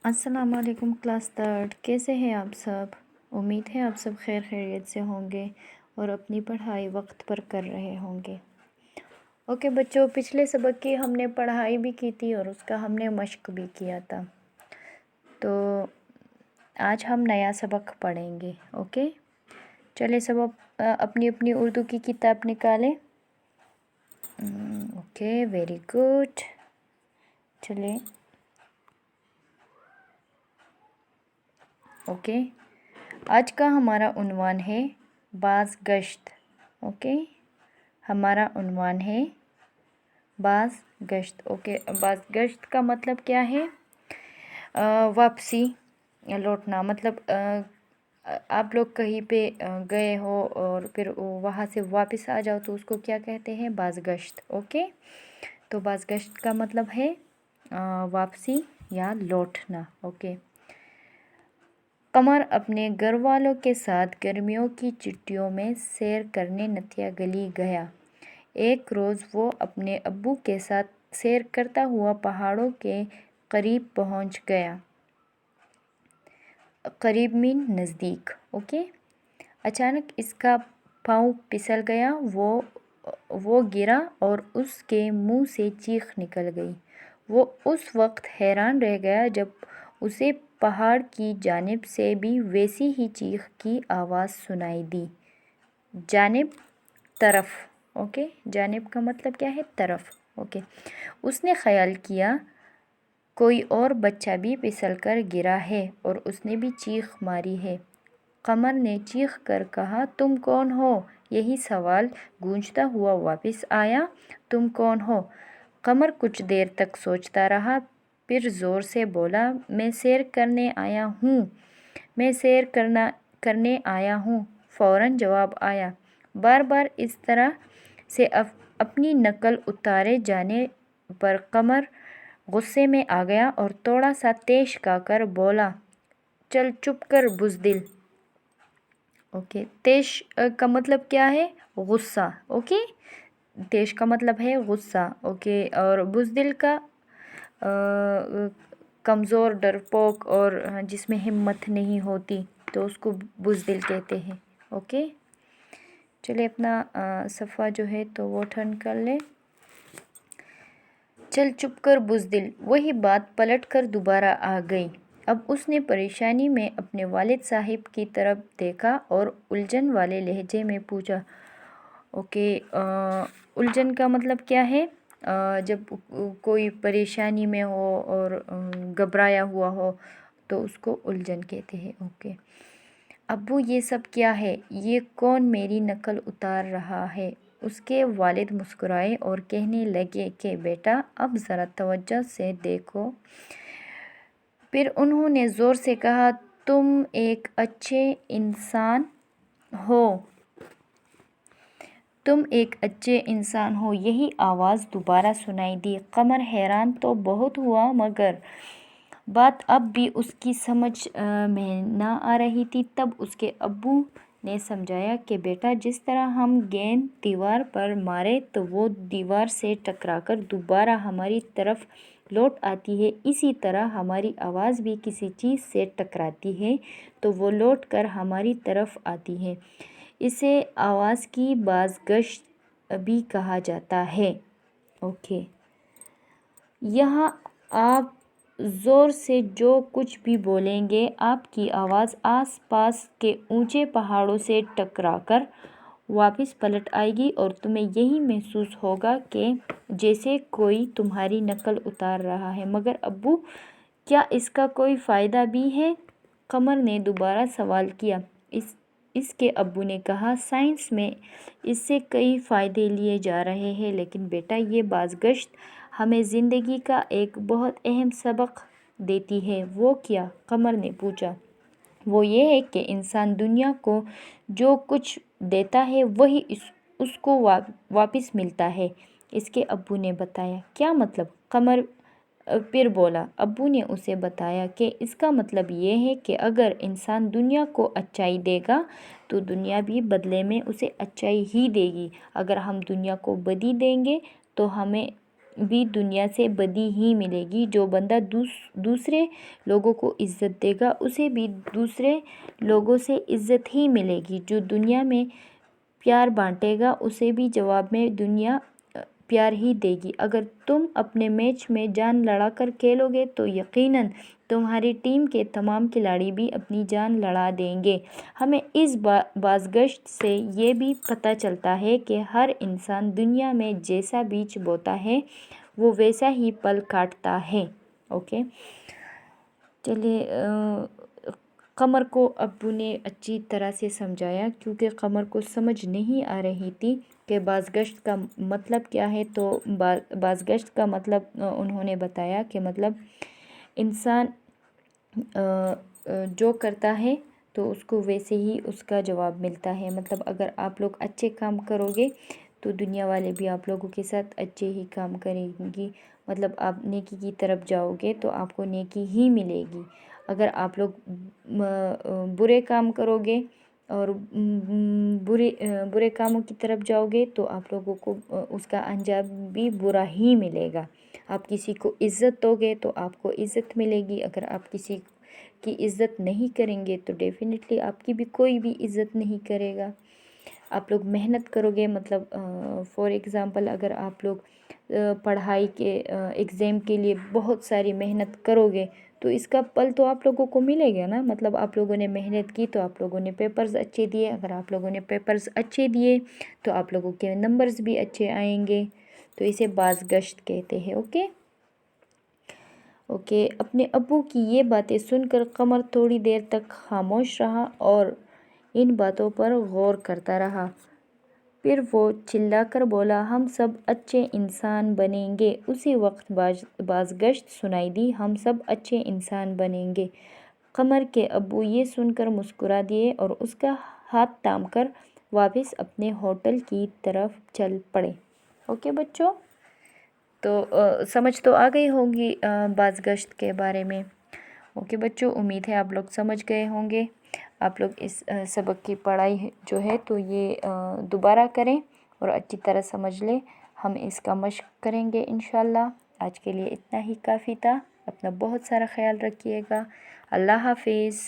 अस्सलाम वालेकुम class third. कैसे हैं आप सब? उम्मीद है आप सब खैर खैरियत से होंगे और अपनी पढ़ाई वक्त पर कर रहे होंगे। ओके बच्चों, पिछले सबक की हमने पढ़ाई भी की थी और उसका हमने मश्क भी किया था। तो आज हम नया सबक पढ़ेंगे। ओके, चलिए सब अपनी अपनी उर्दू की किताब निकालें। Okay, very good. चलिए ओके, आज का हमारा उन्वान है बाज़ गश्त। ओके, हमारा उन्वान है बाज़ गश्त। ओके, बाज़ गश्त का मतलब क्या है? वापसी या लौटना। मतलब आप लोग कहीं पे गए हो और फिर वहाँ से वापस आ जाओ तो उसको क्या कहते हैं? बाज़ गश्त। ओके, तो बाज़ गश्त का मतलब है वापसी या लौटना। ओके, कमर अपने घर वालों के साथ गर्मियों की छुट्टियों में सैर करने नथिया गली गया। एक रोज़ वो अपने अब्बू के साथ सैर करता हुआ पहाड़ों के करीब पहुंच गया। करीब मीन नज़दीक। ओके, अचानक इसका पाँव फिसल गया। वो गिरा और उसके मुंह से चीख निकल गई। वो उस वक्त हैरान रह गया जब उसे पहाड़ की जानिब से भी वैसी ही चीख की आवाज़ सुनाई दी। जानिब, तरफ। ओके, जानिब का मतलब क्या है? तरफ। ओके, उसने ख्याल किया कोई और बच्चा भी फिसल कर गिरा है और उसने भी चीख मारी है। कमर ने चीख कर कहा, तुम कौन हो? यही सवाल गूंजता हुआ वापस आया, तुम कौन हो? कमर कुछ देर तक सोचता रहा, फिर ज़ोर से बोला, मैं सैर करने आया हूँ, मैं सैर करने आया हूँ। फ़ौरन जवाब आया। बार बार इस तरह से अपनी नकल उतारे जाने पर कमर गुस्से में आ गया और थोड़ा सा तेज खाकर बोला, चल चुप कर बुज़दिल। ओके, तेज का मतलब क्या है? गुस्सा। ओके, तेज का मतलब है गुस्सा। ओके, और बुज़दिल का कमज़ोर, डरपोक और जिसमें हिम्मत नहीं होती तो उसको बुज़दिल कहते हैं। ओके, चलिए अपना सफ़ा जो है तो वो टर्न कर ले। चल चुप कर बुज़दिल। वही बात पलट कर दोबारा आ गई। अब उसने परेशानी में अपने वालिद साहिब की तरफ देखा और उलझन वाले लहजे में पूछा। ओके, उलझन का मतलब क्या है? जब कोई परेशानी में हो और घबराया हुआ हो तो उसको उलझन कहते हैं। ओके, अब्बू ये सब क्या है? ये कौन मेरी नकल उतार रहा है? उसके वालिद मुस्कुराए और कहने लगे कि बेटा अब ज़रा तवज्जो से देखो। फिर उन्होंने ज़ोर से कहा, तुम एक अच्छे इंसान हो, तुम एक अच्छे इंसान हो। यही आवाज़ दोबारा सुनाई दी। कमर हैरान तो बहुत हुआ मगर बात अब भी उसकी समझ में ना आ रही थी। तब उसके अब्बू ने समझाया कि बेटा जिस तरह हम गेंद दीवार पर मारे तो वो दीवार से टकराकर दोबारा हमारी तरफ लौट आती है, इसी तरह हमारी आवाज़ भी किसी चीज़ से टकराती है तो वो लौट कर हमारी तरफ आती है। इसे आवाज़ की बाज़गश्त भी कहा जाता है। ओके, यहाँ आप ज़ोर से जो कुछ भी बोलेंगे आपकी आवाज़ आस पास के ऊंचे पहाड़ों से टकराकर वापस पलट आएगी और तुम्हें यही महसूस होगा कि जैसे कोई तुम्हारी नकल उतार रहा है। मगर अब्बू, क्या इसका कोई फ़ायदा भी है? कमर ने दोबारा सवाल किया। इसके अब्बू ने कहा, साइंस में इससे कई फ़ायदे लिए जा रहे हैं, लेकिन बेटा ये बाज़गश्त हमें ज़िंदगी का एक बहुत अहम सबक देती है। वो क्या? कमर ने पूछा। वो ये है कि इंसान दुनिया को जो कुछ देता है वही उसको वापस मिलता है, इसके अब्बू ने बताया। क्या मतलब? कमर फिर बोला। अब्बू ने उसे बताया कि इसका मतलब ये है कि अगर इंसान दुनिया को अच्छाई देगा तो दुनिया भी बदले में उसे अच्छाई ही देगी। अगर हम दुनिया को बदी देंगे तो हमें بھی دنیا سے بدی ہی ملے گی۔ جو بندہ دوسرے لوگوں کو عزت دے گا اسے بھی دوسرے لوگوں سے عزت ہی ملے گی۔ جو دنیا میں پیار بانٹے گا اسے بھی جواب میں دنیا پیار ہی دے گی۔ اگر تم اپنے میچ میں جان لڑا کر کھیلو گے تو یقیناً تمہاری ٹیم کے تمام کھلاڑی بھی اپنی جان لڑا دیں گے۔ ہمیں اس بازگشت سے یہ بھی پتہ چلتا ہے کہ ہر انسان دنیا میں جیسا بیج بوتا ہے وہ ویسا ہی پل کاٹتا ہے۔ اوکے، چلیے، قمر کو ابو نے اچھی طرح سے سمجھایا کیونکہ قمر کو سمجھ نہیں آ رہی تھی کہ بازگشت کا مطلب کیا ہے۔ تو بازگشت کا مطلب انہوں نے بتایا کہ مطلب انسان جو کرتا ہے تو اس کو ویسے ہی اس کا جواب ملتا ہے۔ مطلب اگر آپ لوگ اچھے کام کرو گے تو دنیا والے بھی آپ لوگوں کے ساتھ اچھے ہی کام کریں گی۔ مطلب آپ نیکی کی طرف جاؤ گے تو آپ کو نیکی ہی ملے گی۔ اگر آپ لوگ برے کام کرو گے اور برے کاموں کی طرف جاؤ گے تو آپ لوگوں کو اس کا انجام بھی برا ہی ملے گا۔ آپ کسی کو عزت دو گے تو آپ کو عزت ملے گی۔ اگر آپ کسی کی عزت نہیں کریں گے تو ڈیفینیٹلی آپ کی بھی کوئی بھی عزت نہیں کرے گا۔ آپ لوگ محنت کرو گے، مطلب فار ایگزامپل اگر آپ لوگ پڑھائی کے ایگزام کے لیے بہت ساری محنت کرو گے تو اس کا پل تو آپ لوگوں کو ملے گا نا۔ مطلب آپ لوگوں نے محنت کی تو آپ لوگوں نے پیپرز اچھے دیے۔ اگر آپ لوگوں نے پیپرز اچھے دیے تو آپ لوگوں کے نمبرز بھی اچھے آئیں گے۔ تو اسے بازگشت کہتے ہیں۔ اوکے، اپنے ابو کی یہ باتیں سن کر قمر تھوڑی دیر تک خاموش رہا اور ان باتوں پر غور کرتا رہا۔ پھر وہ چلا کر بولا، ہم سب اچھے انسان بنیں گے۔ اسی وقت بازگشت سنائی دی، ہم سب اچھے انسان بنیں گے۔ قمر کے ابو یہ سن کر مسکرا دیے اور اس کا ہاتھ تھام کر واپس اپنے ہوٹل کی طرف چل پڑے۔ اوکے بچوں، تو سمجھ تو آ گئی ہوگی بازگشت کے بارے میں۔ اوکے بچوں، امید ہے آپ لوگ سمجھ گئے ہوں گے۔ آپ لوگ اس سبق کی پڑھائی جو ہے تو یہ دوبارہ کریں اور اچھی طرح سمجھ لیں۔ ہم اس کا مشق کریں گے انشاءاللہ۔ آج کے لیے اتنا ہی کافی تھا۔ اپنا بہت سارا خیال رکھیے گا۔ اللہ حافظ۔